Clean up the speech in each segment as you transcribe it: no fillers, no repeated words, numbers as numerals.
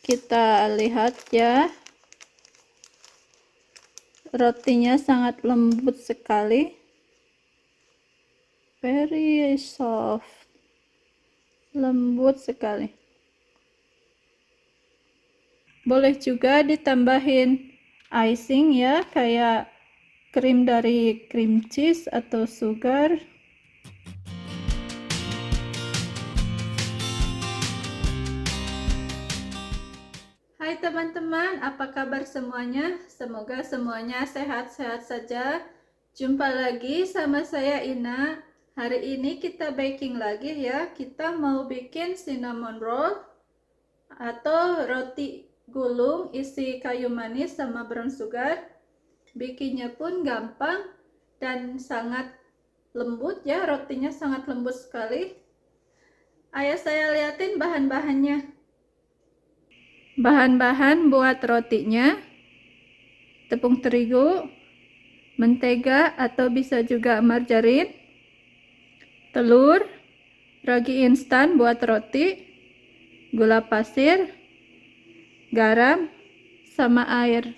Kita lihat ya, rotinya sangat lembut sekali, very soft, lembut sekali. Boleh juga ditambahin icing ya, kayak krim dari cream cheese atau sugar. Hai teman-teman, apa kabar semuanya? Semoga semuanya sehat-sehat saja. Jumpa lagi sama saya Ina. Hari ini kita baking lagi ya. Kita mau bikin cinnamon roll atau roti gulung isi kayu manis sama brown sugar. Bikinnya pun gampang dan sangat lembut ya, rotinya sangat lembut sekali. Ayo saya liatin bahan-bahannya. Bahan-bahan buat rotinya: tepung terigu, mentega atau bisa juga margarin, telur, ragi instan buat roti, gula pasir, garam, sama air.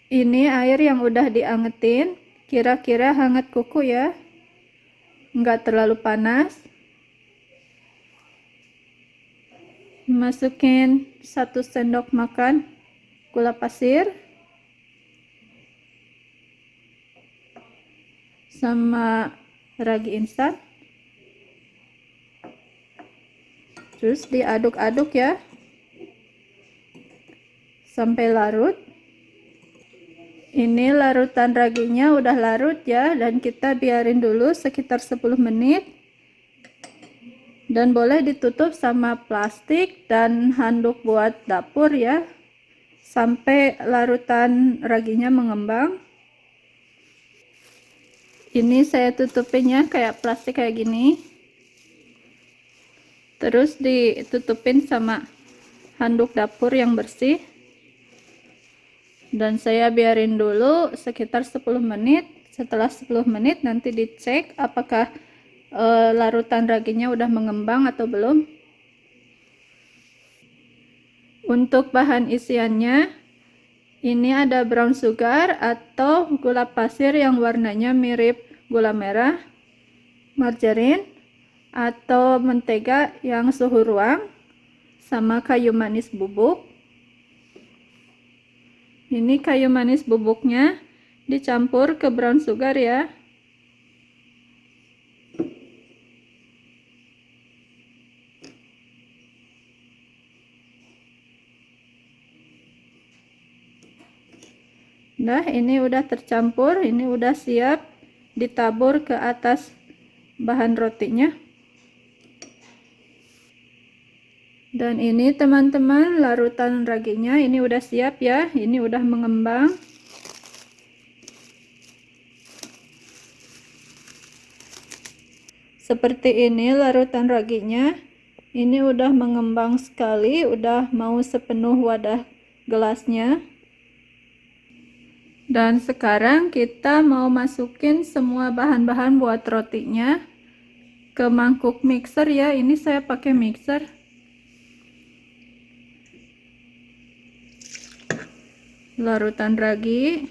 Ini air yang udah diangetin, kira-kira hangat kuku ya, nggak terlalu panas. Masukin 1 sendok makan gula pasir sama ragi instan, terus diaduk-aduk ya sampai larut. Ini larutan raginya udah larut ya, dan kita biarin dulu sekitar 10 menit, dan boleh ditutup sama plastik dan handuk buat dapur ya, sampai larutan raginya mengembang. Ini saya tutupinnya kayak plastik kayak gini, terus ditutupin sama handuk dapur yang bersih, dan saya biarin dulu sekitar 10 menit. Setelah 10 menit nanti dicek apakah larutan raginya udah mengembang atau belum. Untuk bahan isiannya, ini ada brown sugar atau gula pasir yang warnanya mirip gula merah, margarin atau mentega yang suhu ruang, sama kayu manis bubuk. Ini kayu manis bubuknya dicampur ke brown sugar ya. Nah, ini udah tercampur, ini udah siap ditabur ke atas bahan rotinya. Dan ini teman-teman, larutan raginya ini udah siap ya, ini udah mengembang. Seperti ini larutan raginya, ini udah mengembang sekali, udah mau sepenuh wadah gelasnya. Dan sekarang kita mau masukin semua bahan-bahan buat rotinya ke mangkuk mixer ya. Ini saya pakai mixer. Larutan ragi,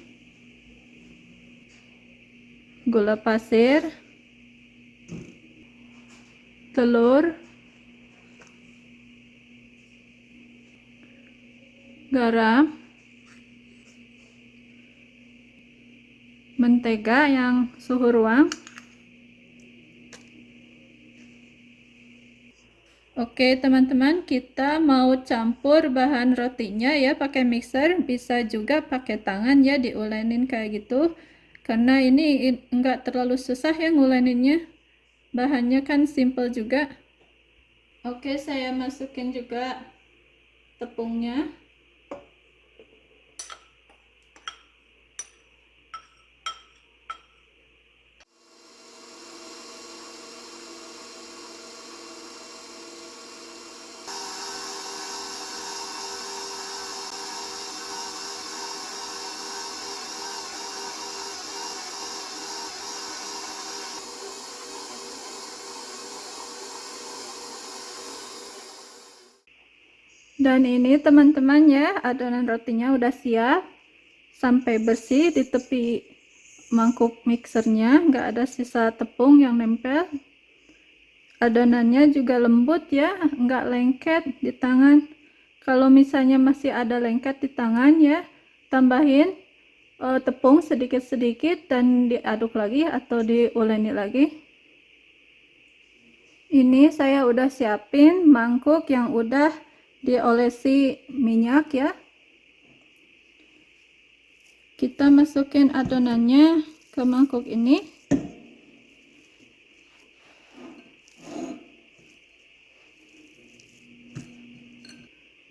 gula pasir, telur, garam, mentega yang suhu ruang. Oke teman-teman, kita mau campur bahan rotinya ya pakai mixer, bisa juga pakai tangan ya, diulenin kayak gitu, karena ini enggak terlalu susah ya nguleninnya, bahannya kan simple juga. Oke, saya masukin juga tepungnya. Dan ini teman-teman ya, adonan rotinya udah siap sampai bersih di tepi mangkuk mixernya, nggak ada sisa tepung yang nempel. Adonannya juga lembut ya, nggak lengket di tangan. Kalau misalnya masih ada lengket di tangan ya, tambahin tepung sedikit-sedikit dan diaduk lagi atau diuleni lagi. Ini saya udah siapin mangkuk yang udah diolesi minyak ya. Kita masukin adonannya ke mangkuk ini.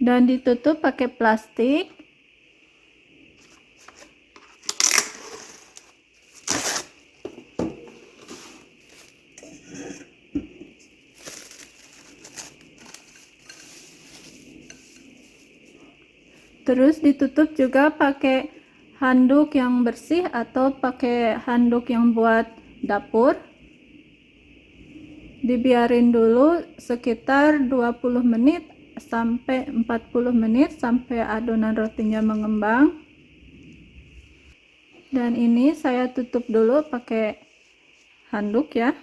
Dan ditutup pakai plastik. Terus ditutup juga pakai handuk yang bersih atau pakai handuk yang buat dapur. Dibiarin dulu sekitar 20 menit sampai 40 menit sampai adonan rotinya mengembang. Dan ini saya tutup dulu pakai handuk ya.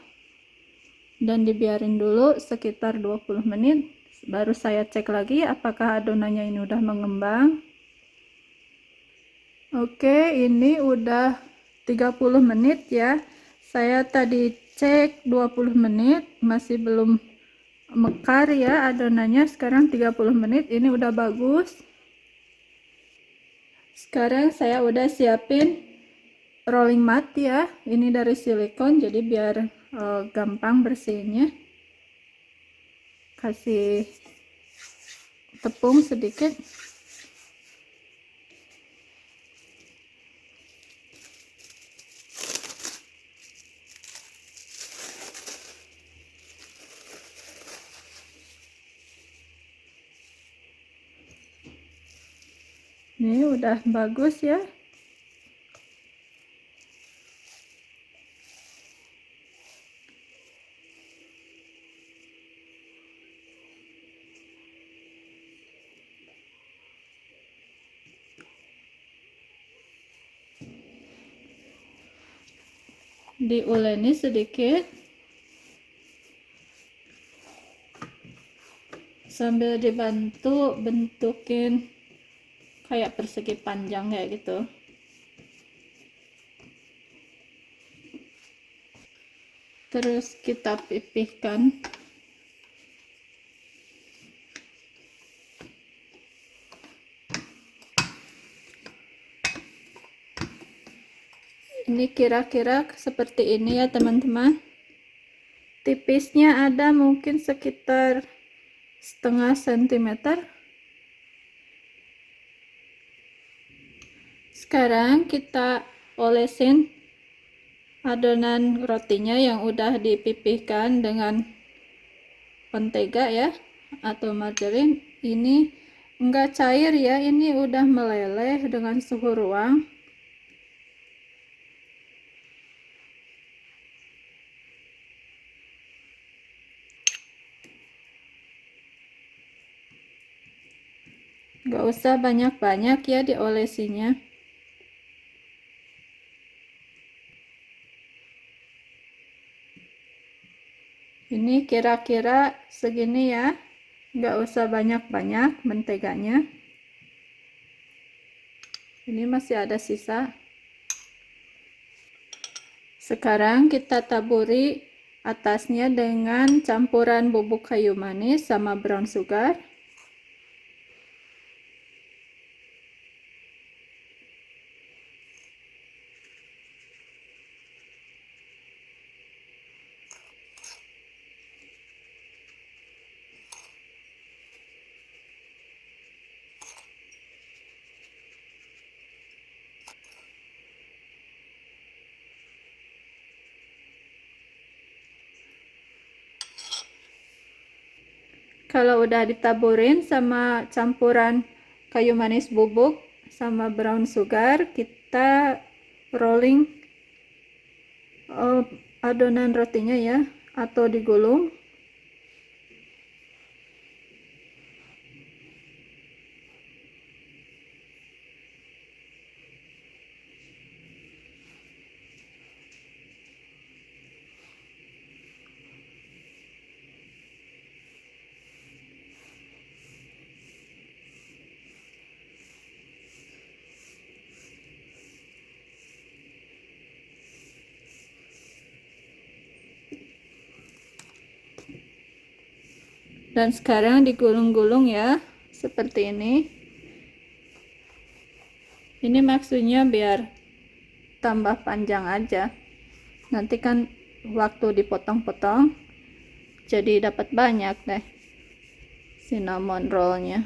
Dan dibiarin dulu sekitar 20 menit. Baru saya cek lagi apakah adonannya ini udah mengembang. Oke, ini udah 30 menit ya. Saya tadi cek 20 menit masih belum mekar ya adonannya. Sekarang 30 menit ini udah bagus. Sekarang saya udah siapin rolling mat ya. Ini dari silikon jadi biar gampang bersihnya. Kasih tepung sedikit. Ini udah bagus ya. Diuleni sedikit sambil dibantu bentukin kayak persegi panjang kayak gitu. Terus kita pipihkan. Ini kira-kira seperti ini ya teman-teman. Tipisnya ada mungkin sekitar setengah sentimeter. Sekarang kita olesin adonan rotinya yang udah dipipihkan dengan mentega ya atau margarin. Ini enggak cair ya, ini udah meleleh dengan suhu ruang. Nggak usah banyak-banyak ya diolesinya. Ini kira-kira segini ya, nggak usah banyak-banyak menteganya. Ini masih ada sisa. Sekarang kita taburi atasnya dengan campuran bubuk kayu manis sama brown sugar. Kalau udah ditaburin sama campuran kayu manis bubuk sama brown sugar, kita rolling adonan rotinya ya, atau digulung. Dan sekarang digulung-gulung ya, seperti ini. Ini maksudnya biar tambah panjang aja. Nanti kan waktu dipotong-potong jadi dapat banyak deh cinnamon rollnya.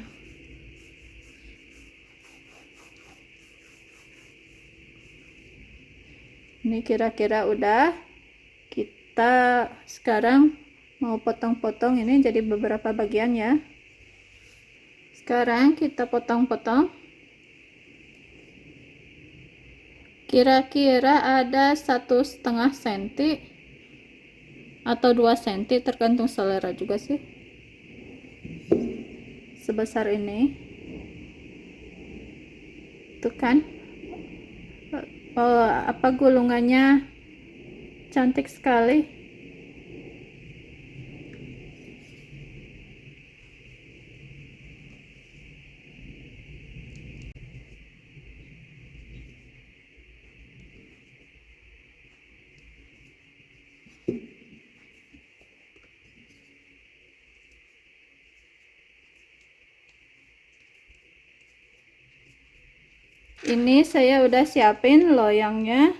Ini kira-kira udah. Kita sekarang mau potong-potong ini jadi beberapa bagian ya. Sekarang kita potong-potong. Kira-kira ada 1,5 cm atau 2 cm, tergantung selera juga sih. Sebesar ini. Tuh kan. Oh, apa gulungannya cantik sekali. Ini saya udah siapin loyangnya.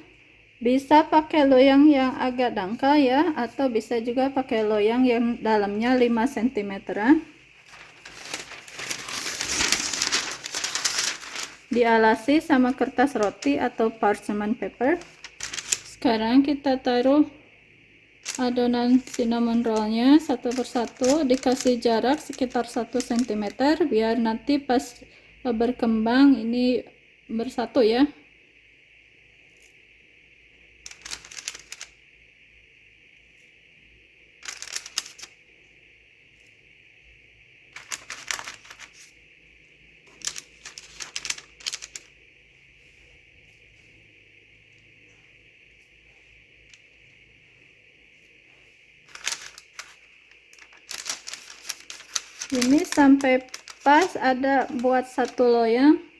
Bisa pakai loyang yang agak dangkal ya, atau bisa juga pakai loyang yang dalamnya 5 cm. Dialasi sama kertas roti atau parchment paper. Sekarang kita taruh adonan cinnamon rollnya satu persatu, dikasih jarak sekitar 1 cm biar nanti pas berkembang ini bersatu ya. Ini sampai pas ada buat satu loyang.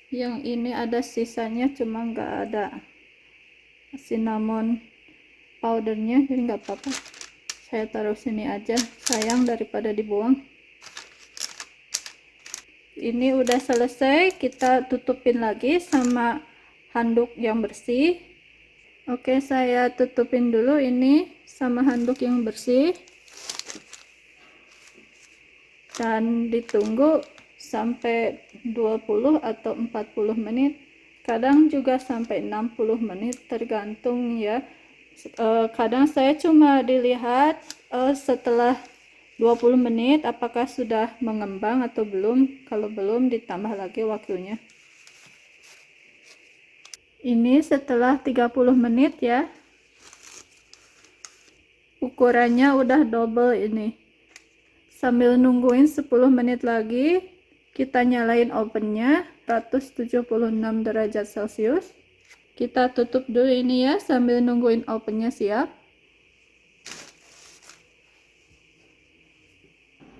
Yang ini ada sisanya, cuma nggak ada cinnamon powdernya, jadi nggak apa-apa, saya taruh sini aja, sayang daripada dibuang. Ini udah selesai, kita tutupin lagi sama handuk yang bersih. Oke, saya tutupin dulu ini sama handuk yang bersih dan ditunggu sampai 20 atau 40 menit, kadang juga sampai 60 menit, tergantung ya. Kadang saya cuma dilihat setelah 20 menit apakah sudah mengembang atau belum. Kalau belum, ditambah lagi waktunya. Ini setelah 30 menit ya, ukurannya udah double ini. Sambil nungguin 10 menit lagi, kita nyalain ovennya 176 derajat Celcius. Kita tutup dulu ini ya sambil nungguin ovennya siap.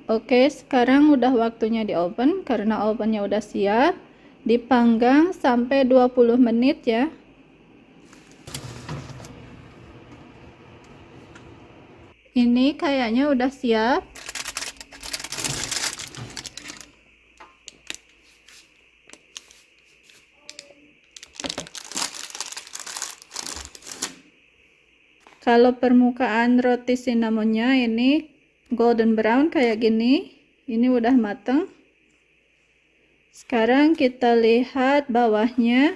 Oke, sekarang udah waktunya di oven. Karena ovennya udah siap, dipanggang sampai 20 menit ya. Ini kayaknya udah siap. Kalau permukaan roti cinnamonnya ini golden brown kayak gini, ini udah mateng. Sekarang kita lihat bawahnya.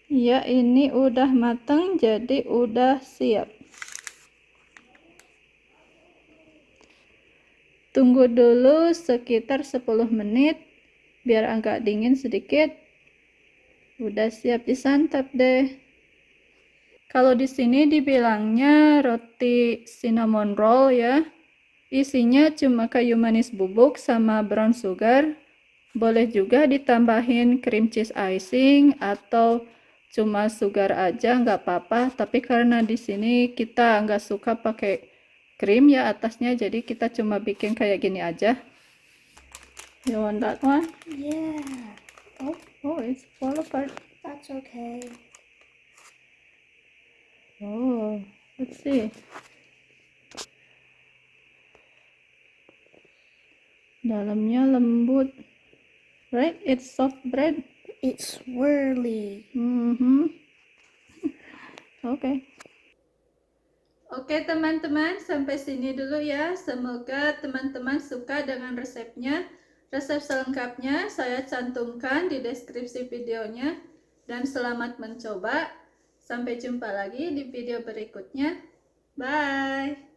Ya, ini udah mateng, jadi udah siap. Tunggu dulu sekitar 10 menit biar agak dingin sedikit. Udah siap disantap deh. Kalau di sini dibilangnya roti cinnamon roll ya. Isinya cuma kayu manis bubuk sama brown sugar. Boleh juga ditambahin cream cheese icing atau cuma sugar aja, nggak apa-apa. Tapi karena di sini kita nggak suka pakai krim ya atasnya, jadi kita cuma bikin kayak gini aja. You want that one? Yeah. Oh, it's fall apart. That's okay. Oh, let's see. Dalamnya lembut. Right? It's soft bread. It's swirly. Oke. Oke teman-teman, sampai sini dulu ya. Semoga teman-teman suka dengan resepnya. Resep selengkapnya saya cantumkan di deskripsi videonya. Dan selamat mencoba. Sampai jumpa lagi di video berikutnya. Bye.